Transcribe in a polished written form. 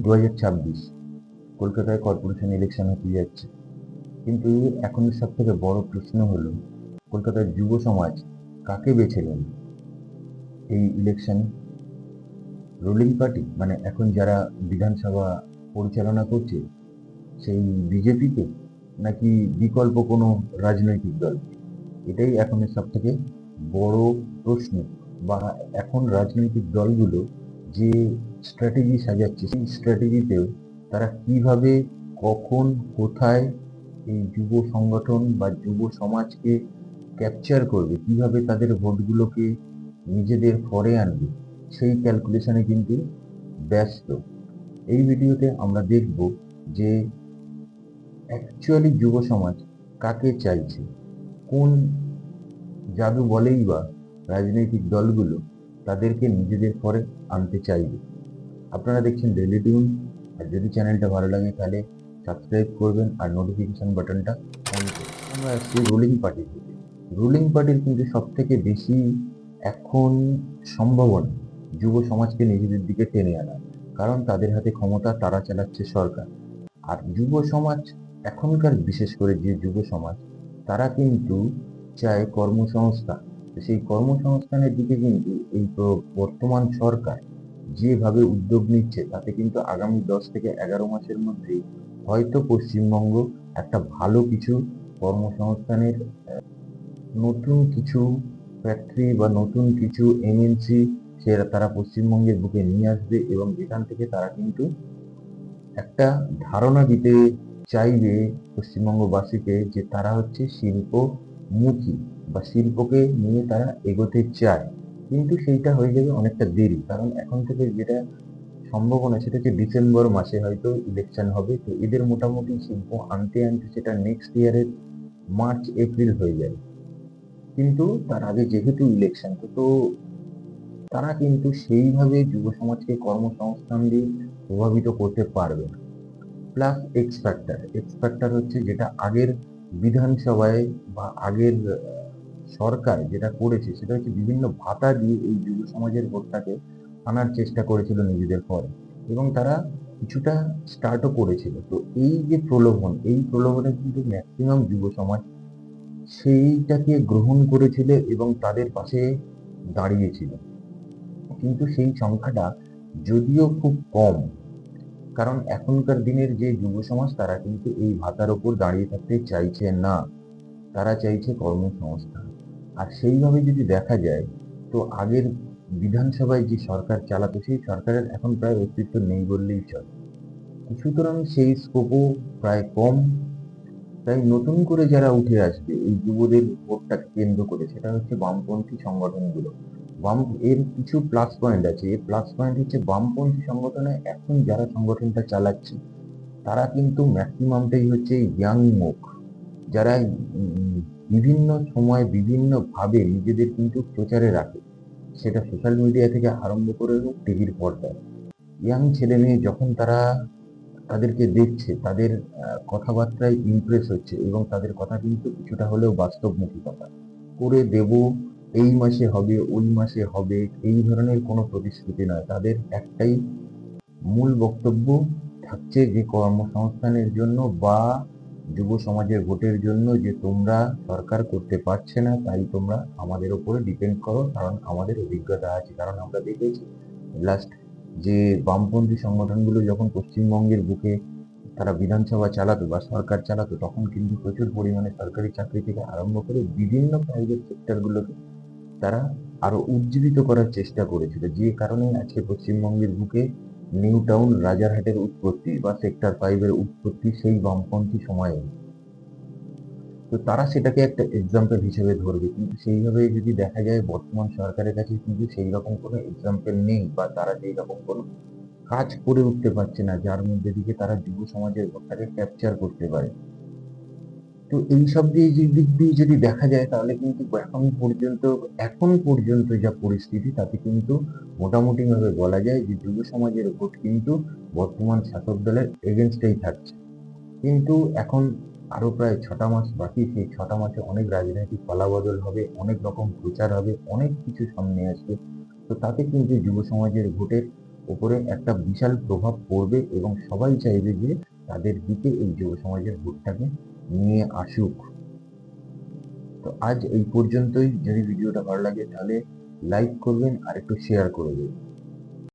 2026 কলকাতায় corporation election হতে যাচ্ছে। কিন্তু এখন সব থেকে বড় প্রশ্ন হলো, কলকাতার যুব সমাজ কাকে বেছে নেন এই ইলেকশন? রুলিং পার্টি মানে এখন যারা বিধানসভা পরিচালনা করছে সেই বিজেপিকে, নাকি বিকল্প কোনো রাজনৈতিক দল? এটাই এখন সব থেকে বড় প্রশ্ন। বা এখন রাজনৈতিক দলগুলো যে স্ট্র্যাটেজি সাজাচ্ছে, সেই স্ট্র্যাটেজিতেও তারা কিভাবে, কখন, কোথায় এই যুব সংগঠন বা যুব সমাজকে ক্যাপচার করবে, কিভাবে তাদের ভোটগুলোকে নিজেদের ফরে আনবে, সেই ক্যালকুলেশনে কিন্তু ব্যস্ত। এই ভিডিওতে আমরা দেখব যে অ্যাকচুয়ালি যুব সমাজ কাকে চাইছে, কোন জাদু বলেই বা রাজনৈতিক দলগুলো তাদেরকে নিজেদের পরে আনতে চাইবে। আপনারা দেখছেন ডেইলি টিউন। আর যদি চ্যানেলটা ভালো লাগে তাহলে সাবস্ক্রাইব করবেন আর নোটিফিকেশন বাটনটা অন করবেন। আমরা আসছি রুলিং পার্টি থেকে। রুলিং পার্টির কিন্তু সব থেকে বেশি এখন সম্ভাবনা যুব সমাজকে নিজেদের দিকে টেনে আনা, কারণ তাদের হাতে ক্ষমতা, তারা চালাচ্ছে সরকার। আর যুব সমাজ এখনকার, বিশেষ করে যে যুব সমাজ, তারা কিন্তু চায় কর্মসংস্থান। তো সেই কর্মসংস্থানের দিকে কিন্তু এই বর্তমান সরকার যেভাবে উদ্যোগ নিচ্ছে, তাতে কিন্তু আগামী 10 থেকে 11 মাসের মধ্যেই হয়তো পশ্চিমবঙ্গ একটা ভালো কিছু কর্মসংস্থানের নতুন কিছু ফ্যাক্টরি বা নতুন কিছু এমএনসি তারা পশ্চিমবঙ্গের বুকে নিয়ে আসবে, এবং যেখান থেকে তারা কিন্তু একটা ধারণা দিতে চাইবে পশ্চিমবঙ্গবাসীকে যে তারা হচ্ছে শিল্পমুখী বা শিল্পকে নিয়ে তারা এগোতে চায়। কিন্তু সেইটা হয়ে যাবে অনেকটা দেরি, কারণ এখন থেকে যেটা সম্ভাবনা সেটা হচ্ছে ডিসেম্বর মাসে হয়তো ইলেকশন হবে। তো এদের মোটামুটি শিল্প আনতে আনতে সেটা নেক্সট ইয়ারের মার্চ এপ্রিল হয়ে যাবে। কিন্তু তার আগে যেহেতু ইলেকশন, তো তারা কিন্তু সেইভাবে যুব সমাজকে কর্মসংস্থান দিয়ে প্রভাবিত করতে পারবে না। প্লাস এক্স ফ্যাক্টর হচ্ছে যেটা আগের বিধানসভায় বা আগের সরকার যেটা করেছে, সেটা হচ্ছে বিভিন্ন ভাতা দিয়ে এই যুব সমাজের ভোটটাকে আনার চেষ্টা করেছিল নিজেদের পরে, এবং তারা কিছুটা স্টার্টও করেছিল। তো এই যে প্রলোভন, এই প্রলোভনে কিন্তু ম্যাক্সিমাম যুব সমাজ সেইটাকে গ্রহণ করেছিল এবং তাদের পাশে দাঁড়িয়েছিল। কিন্তু সেই সংখ্যাটা যদিও খুব কম, কারণ এখনকার দিনের যে যুব সমাজ তারা কিন্তু এই ভাতার ওপর দাঁড়িয়ে থাকতে চাইছে না, তারা চাইছে কর্মসংস্থান। আর সেইভাবে যদি দেখা যায়, তো আগের বিধানসভায় যে সরকার চালাতো সেই সরকারের এখন প্রায় অস্তিত্ব নেই বললেই চলে। সুতরাং সেই স্কোপও প্রায় কম। তাই নতুন করে যারা উঠে আসবে এই যুবদের ভোটটাকে কেন্দ্র করে, সেটা হচ্ছে বামপন্থী সংগঠনগুলো। বাম এর কিছু প্লাস পয়েন্ট আছে। এর প্লাস পয়েন্ট হচ্ছে বামপন্থী সংগঠনে এখন যারা সংগঠনটা চালাচ্ছে তারা কিন্তু ম্যাক্সিমামটাই হচ্ছে ইয়াং মুখ, যারা বিভিন্ন সময় বিভিন্ন ভাবে নিজেদের কিন্তু প্রচারে রাখে, সেটা সোশ্যাল মিডিয়া থেকে আরম্ভ করে হোক টিভির পর্দায়। ইয়াং ছেলে মেয়ে যখন তারা তাদেরকে দেখছে, তাদের কথাবার্তায় ইমপ্রেস হচ্ছে, এবং তাদের কথা কিন্তু কিছুটা হলেও বাস্তবমুখী কথা। করে দেব, এই মাসে হবে, ওই মাসে হবে, এই ধরনের কোনো প্রতিশ্রুতি নয়। তাদের একটাই মূল বক্তব্য থাকছে যে কর্মসংস্থানের জন্য বা যুব সমাজের ভোটের জন্য, যে তোমরা সরকার করতে পারছে না, তাই তোমরা আমাদের উপরে ডিপেন্ড করো, কারণ আমাদের অভিজ্ঞতা আছে। কারণ আমরা দেখেছি লাস্ট যে বামপন্থী সংগঠনগুলো যখন পশ্চিমবঙ্গের বুকে তারা বিধানসভা চালাতো বা সরকার চালাতো, তখন কিন্তু প্রচুর পরিমাণে সরকারি চাকরি থেকে আরম্ভ করে বিভিন্ন প্রাইভেট সেক্টরগুলোকে তারা আরো উজ্জীবিত করার চেষ্টা করেছিল, যে কারণে আজকে পশ্চিমবঙ্গের বুকে নিউ টাউন, রাজারহাটের উৎপত্তি বা সেক্টর 5-এর উৎপত্তি সেই বামপন্থী সময়ে। তো তারা সেটাকে একটা এক্সাম্পল হিসেবে ধরবে, কিন্তু সেইভাবে যদি দেখা যায় বর্তমান সরকারের কাছে কিন্তু সেই রকম কোনো এক্সাম্পল নেই, বা তারা সেই রকম কোনো কাজ করে উঠতে পারছে না যার মধ্যে দিকে তারা যুব সমাজের ভোটটাকে ক্যাপচার করতে পারে। তো এইসব দিয়ে যে দিক দিয়ে যদি দেখা যায়, তাহলে কিন্তু এখন পর্যন্ত যা পরিস্থিতি, তাতে কিন্তু মোটামুটি ভাবে বলা যায় যে যুব সমাজের ভোট কিন্তু বর্তমান শাসক দলের এগেনস্টেই থাকছে। কিন্তু এখন আরো প্রায় 6টা মাস বাকি। সেই 6টা মাসে অনেক রাজনৈতিক পালাবদল হবে, অনেক রকম প্রচার হবে, অনেক কিছু সামনে আসবে। তো তাতে কিন্তু যুব সমাজের ভোটের উপরে একটা বিশাল প্রভাব পড়বে এবং সবাই চাইবে যে তাদের দিকে এই যুব সমাজের ভোটটাকে নিয়ে আসুক। তো আজ এই পর্যন্তই। যদি ভিডিওটা ভালো লাগে তাহলে লাইক করবেন আর একটু শেয়ার করে দেবেন।